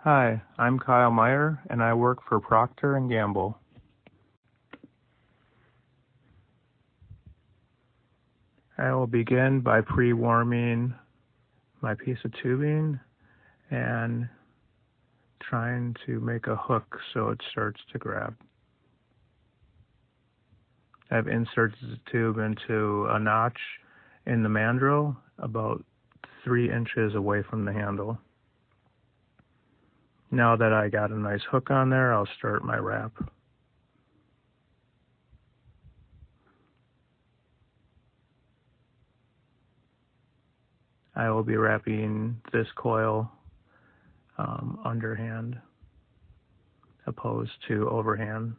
Hi, I'm Kyle Meyer, and I work for Procter & Gamble. I will begin by pre-warming my piece of tubing and trying to make a hook so it starts to grab. I've inserted the tube into a notch in the mandrel about 3 inches away from the handle. Now that I got a nice hook on there, I'll start my wrap. I will be wrapping this coil underhand opposed to overhand.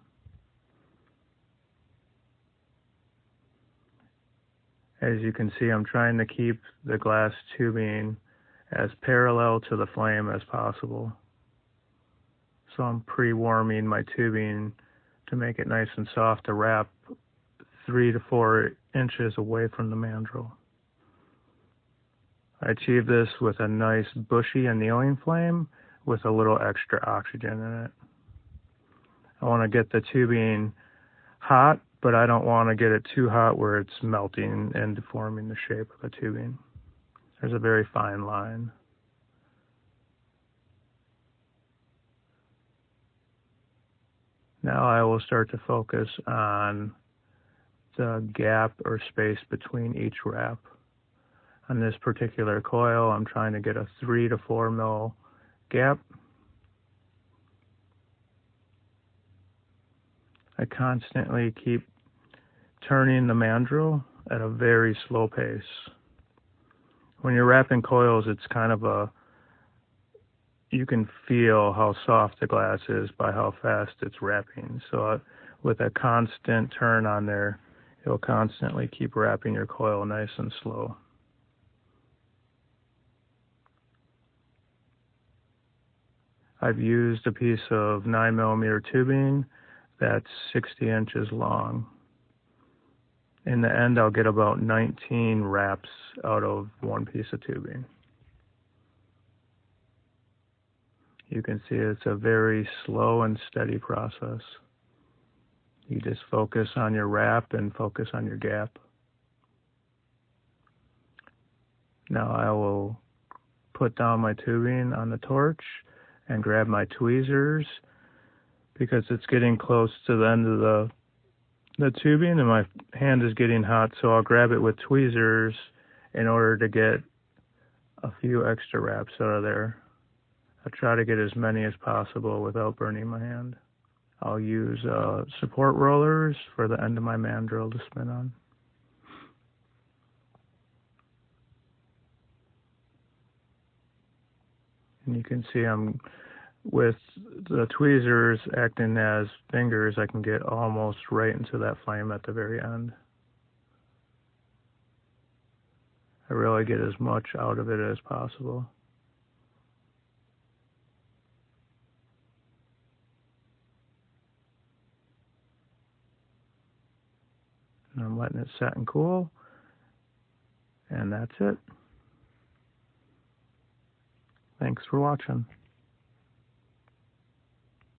As you can see, I'm trying to keep the glass tubing as parallel to the flame as possible. So I'm pre-warming my tubing to make it nice and soft to wrap 3 to 4 inches away from the mandrel. I achieve this with a nice bushy annealing flame with a little extra oxygen in it. I want to get the tubing hot, but I don't want to get it too hot where it's melting and deforming the shape of the tubing. There's a very fine line. Now I will start to focus on the gap or space between each wrap. On this particular coil, I'm trying to get a 3 to 4 mil gap. I constantly keep turning the mandrel at a very slow pace. When you're wrapping coils, it's kind of you can feel how soft the glass is by how fast it's wrapping. So with a constant turn on there, it'll constantly keep wrapping your coil nice and slow. I've used a piece of 9mm tubing that's 60 inches long. In the end, I'll get about 19 wraps out of one piece of tubing. You can see it's a very slow and steady process. You just focus on your wrap and focus on your gap. Now I will put down my tubing on the torch and grab my tweezers because it's getting close to the end of the tubing and my hand is getting hot, so I'll grab it with tweezers in order to get a few extra wraps out of there. I try to get as many as possible without burning my hand. I'll use support rollers for the end of my mandrel to spin on. And you can see I'm with the tweezers acting as fingers, I can get almost right into that flame at the very end. I really get as much out of it as possible. And I'm letting it set and cool. And that's it. Thanks for watching.